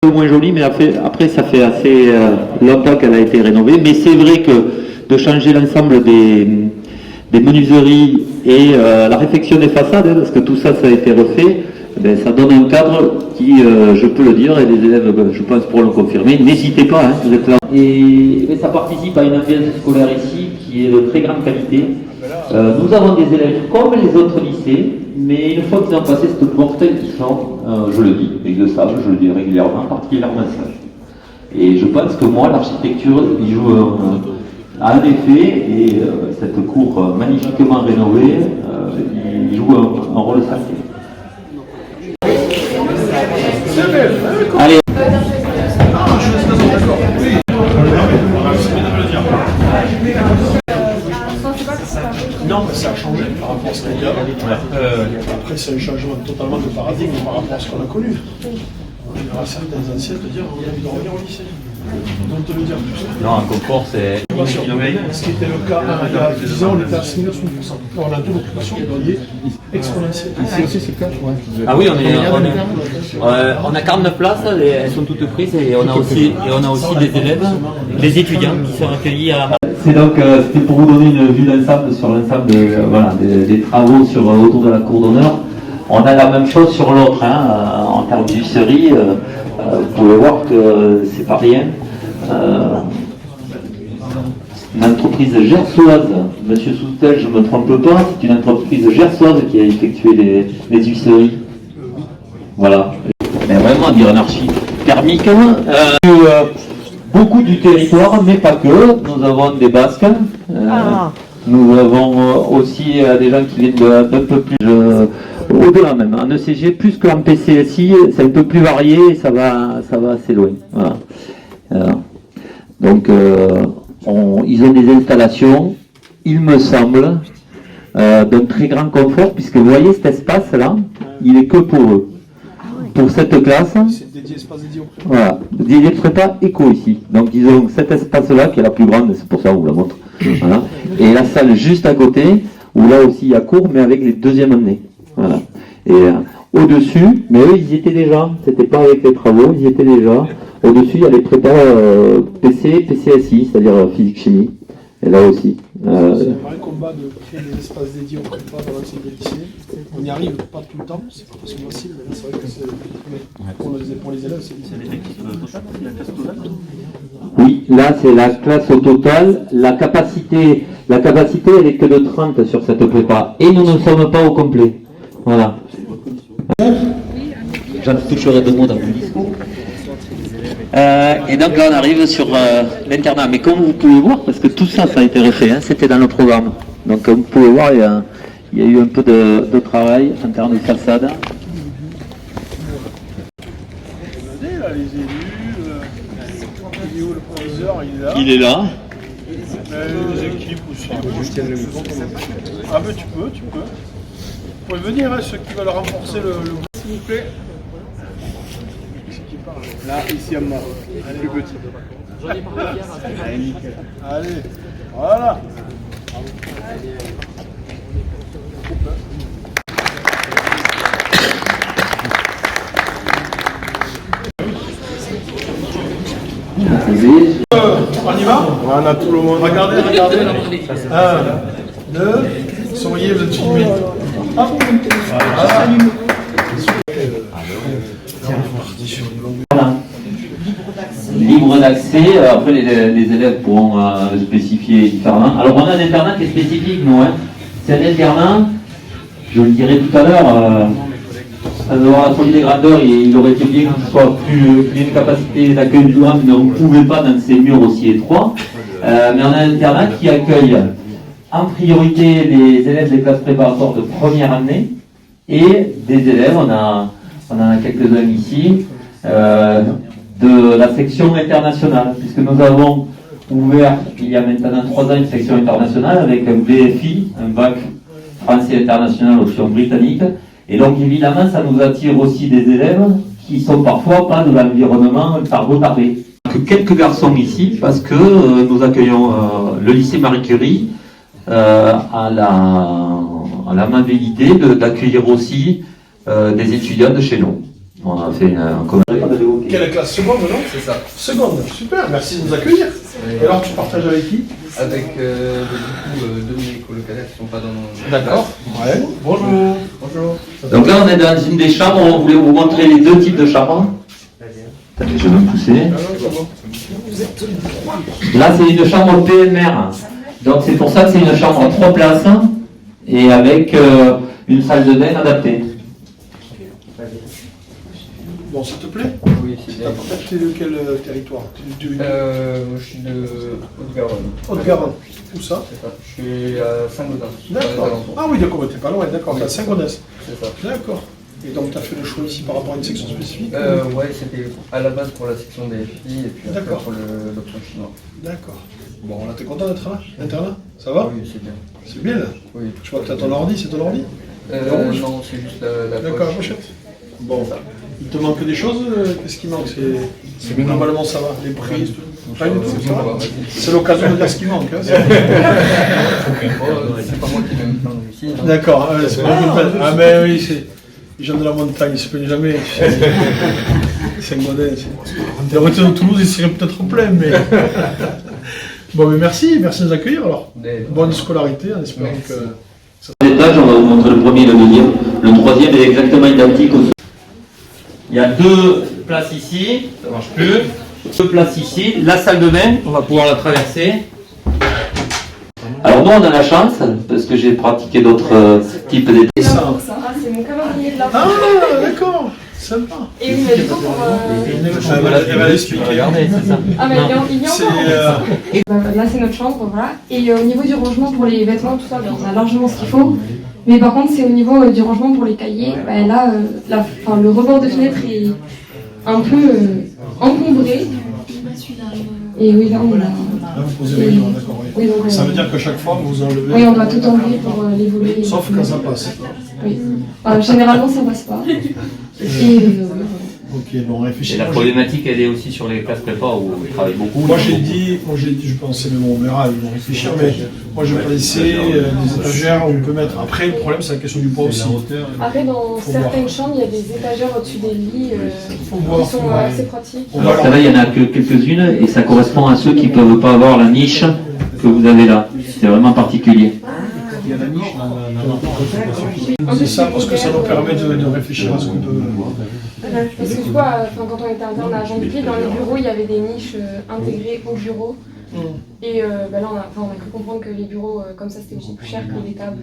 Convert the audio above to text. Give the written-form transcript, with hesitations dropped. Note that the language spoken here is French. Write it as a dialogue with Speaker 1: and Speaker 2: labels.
Speaker 1: moins jolie, mais après ça fait assez longtemps qu'elle a été rénovée. Mais c'est vrai que de changer l'ensemble des menuiseries et la réfection des façades, hein, parce que tout ça, ça a été refait, ben, ça donne un cadre qui, je peux le dire, et les élèves, je pense, pourront le confirmer. N'hésitez pas, hein, vous êtes là. Et ça participe à une ambiance scolaire ici qui est de très grande qualité. Nous avons des élèves comme les autres lycées, mais une fois qu'ils ont passé cette porte, ils sont, je le dis, et ils le savent, je le dis régulièrement, particulièrement sages. Et je pense que moi, l'architecture, il joue un effet, et cette cour magnifiquement rénovée, il joue un rôle sacré. Allez.
Speaker 2: Non, mais ça a changé par rapport à ce qu'il y a. Après, c'est un changement totalement de paradigme par rapport à ce qu'on a connu. Il y aura certains anciens te dire on a envie de revenir au lycée. Donc te le dire plus.
Speaker 3: Non, un confort, c'est.
Speaker 2: Ce qui était le cas il y a 10 ans, on était à 5,5%. On a deux occupations qui est exponentielle.
Speaker 4: Ici aussi, c'est le cas.
Speaker 3: Ah oui, on a 49 places, elles sont toutes prises et on a aussi des élèves, des étudiants qui sont accueillis à.
Speaker 1: C'est donc, c'était pour vous donner une vue d'ensemble sur l'ensemble des travaux autour de la cour d'honneur. On a la même chose sur l'autre, hein, en termes d'huisserie. Vous pouvez voir que c'est pas rien. Une entreprise gersoise, Monsieur Soutel, je ne me trompe pas, c'est une entreprise gersoise qui a effectué les huisseries. Voilà. Mais vraiment, dire anarchie thermique. Beaucoup du territoire, mais pas que. Nous avons des Basques. Nous avons aussi des gens qui viennent d'un peu plus au-delà même. En ECG, plus qu'en PCSI, c'est un peu plus varié et ça va assez loin. Voilà. Donc, ils ont des installations, il me semble, d'un très grand confort, puisque vous voyez cet espace-là, il est que pour eux. Pour cette classe,
Speaker 2: c'est dédié espace dédié au prépa.
Speaker 1: Voilà, dédié prépa éco ici. Donc ils ont cet espace-là qui est la plus grande, c'est pour ça qu'on vous la montre. Voilà. Et la salle juste à côté, où là aussi il y a cours, mais avec les deuxièmes années. Voilà. Et au-dessus, mais eux ils y étaient déjà, c'était pas avec les travaux, ils y étaient déjà. Au-dessus il y a les prépas PC, PCSI, c'est-à-dire physique-chimie. Et là aussi.
Speaker 2: C'est un vrai combat de créer des espaces dédiés au prépa dans l'ensemble des lycées. On n'y arrive pas tout le temps, c'est pas parce que facile, mais là c'est vrai que c'est pour les élèves, c'est difficile.
Speaker 1: Oui, là c'est la classe au total. La capacité elle est que de 30 sur cette prépa. Et nous ne sommes pas au complet. Voilà. J'en toucherai deux mots dans le discours. Et donc là on arrive sur l'internat, mais comme vous pouvez voir, parce que tout ça a été refait, hein, c'était dans le programme, donc comme vous pouvez voir il y a eu un peu de travail en termes de façade.
Speaker 2: Là, les élus, le proviseur,
Speaker 1: Il est là.
Speaker 2: Les équipes aussi. Ah mais tu peux. Vous pouvez venir, hein, ceux qui veulent renforcer le s'il vous plaît. Là, ici à moi, plus petit. Allez, nickel. Allez, voilà. On y va? On a tout le monde. Regardez. 1, 2, souriez, vous êtes filmés.
Speaker 1: Libre d'accès, après les élèves pourront spécifier différemment. Alors on a un internat qui est spécifique, nous. Hein. C'est un internat, je le dirai tout à l'heure, à la folie des grandeurs, il aurait été bien que ce soit plus une capacité d'accueil du grand, mais on ne pouvait pas dans ces murs aussi étroits. Mais on a un internat qui accueille en priorité les élèves des classes préparatoires de première année et des élèves, on en a quelques-uns ici, de la section internationale, puisque nous avons ouvert il y a maintenant 3 ans une section internationale avec un BFI, un bac français international option britannique, et donc évidemment ça nous attire aussi des élèves qui sont parfois pas de l'environnement tarbo-tarbé. Quelques garçons ici, parce que nous accueillons le lycée Marie Curie à l'amabilité d'accueillir aussi des étudiants de chez nous. On a fait un commun.
Speaker 2: Quelle classe? Seconde, non?
Speaker 4: C'est ça.
Speaker 2: Seconde, super, merci de nous accueillir. Et alors, tu partages avec qui?
Speaker 4: Avec deux de mes colocataires qui ne sont pas dans nos...
Speaker 2: D'accord. Ouais. Bonjour.
Speaker 4: Bonjour.
Speaker 1: Donc là, on est dans une des chambres. On voulait vous montrer les deux types de chambres. Attendez, je vais me pousser. Là, c'est une chambre PMR. Donc, c'est pour ça que c'est une chambre à 3 places et avec une salle de bain adaptée.
Speaker 2: Bon, ça te plaît?
Speaker 4: Oui, c'est bien.
Speaker 2: T'es de quel territoire?
Speaker 4: Moi, je suis de Haute-Garonne.
Speaker 2: Haute-Garonne. Où ça?
Speaker 4: C'est ça. Je suis à Saint-Gaudens.
Speaker 2: D'accord. Ah oui, d'accord, t'es pas loin, d'accord, t'es à Saint-Gaudens.
Speaker 4: C'est ça.
Speaker 2: D'accord. Et donc, tu as fait le choix ici par rapport à une section spécifique?
Speaker 4: Ouais, c'était à la base pour la section des filles et puis après
Speaker 2: D'accord.
Speaker 4: pour l'option chinois.
Speaker 2: D'accord. Bon, là, t'es content d'être là? L'internat? Ça va?
Speaker 4: Oui, c'est bien.
Speaker 2: C'est bien là?
Speaker 4: Oui.
Speaker 2: Je vois que t'as ton ordi, c'est ton ordi?
Speaker 4: Non, c'est juste la
Speaker 2: D'accord, la
Speaker 4: poche.
Speaker 2: pochette. Bon, il te manque des choses? Qu'est-ce qui manque? Globalement, ça va. Les prises, tout. Pas du tout, ça va. C'est l'occasion de dire ce qui manque. Hein,
Speaker 4: C'est pas moi qui vais me plaindre ici. hein.
Speaker 2: d'accord, c'est pas une peine. Ah, mais oui, c'est les gens de la montagne, ils se plaignent jamais. C'est modeste. Les routes de Toulouse, ils seraient peut-être pleins, mais. Bon, mais merci de nous accueillir alors. Bonne scolarité, en espérant que.
Speaker 1: L'étage, on va vous montrer le premier et le deuxième. Le troisième est exactement identique au. Il y a 2 places ici, ça marche plus. 2 places ici. La salle de bain, on va pouvoir la traverser. Alors nous, on a la chance, parce que j'ai pratiqué d'autres types d'étés.
Speaker 2: Ça.
Speaker 5: Ah, c'est mon cavalier de la
Speaker 2: Ah, d'accord, sympa.
Speaker 5: Et oui, mais du coup, pour.
Speaker 2: Elle va l'expliquer.
Speaker 1: Regardez, c'est ça.
Speaker 5: Ah, mais il y a
Speaker 2: C'est.
Speaker 5: encore. Là, c'est notre chambre, voilà. Et au niveau du rangement pour les vêtements, tout ça, ben, on a largement ce qu'il faut. Mais par contre, c'est au niveau du rangement pour les cahiers. Ben, là, le rebord de fenêtre est un peu encombré. Et oui, là, on a.
Speaker 2: Ah, vous posez les gens, d'accord, oui.
Speaker 5: Oui, donc,
Speaker 2: Ça veut dire que chaque fois, vous enlevez.
Speaker 5: oui, on doit tout enlever pour les voler.
Speaker 2: Sauf quand ça passe.
Speaker 5: Oui. Généralement, ça passe pas. Et
Speaker 2: Ok, bon,
Speaker 1: Et
Speaker 2: réfléchissez.
Speaker 1: la problématique, elle est aussi sur les classes prépa où ils travaillent beaucoup.
Speaker 2: Moi j'ai dit, je pensais, mais bon, on verra, ils vont réfléchir, mais moi je pensais des étagères où on peut mettre. Après, le problème c'est la question du poids aussi.
Speaker 5: après, dans
Speaker 2: Faut
Speaker 5: certaines
Speaker 2: voir.
Speaker 5: chambres, il y a des étagères au-dessus des lits
Speaker 2: Faut voir.
Speaker 5: qui sont assez pratiques.
Speaker 2: On va
Speaker 1: Alors, ça là, il y en a que quelques-unes et ça correspond à ceux qui ne peuvent pas avoir la niche que vous avez là. C'est vraiment particulier.
Speaker 2: Il y a la niche c'est ça, parce que ça nous permet de réfléchir à ce qu'on peut.
Speaker 5: Parce que du coup, quand on était interne à Jean-Dupuis, dans les bureaux, il y avait des niches intégrées au bureau. Et là, on a cru comprendre que les bureaux, comme ça, c'était aussi plus cher que les tables.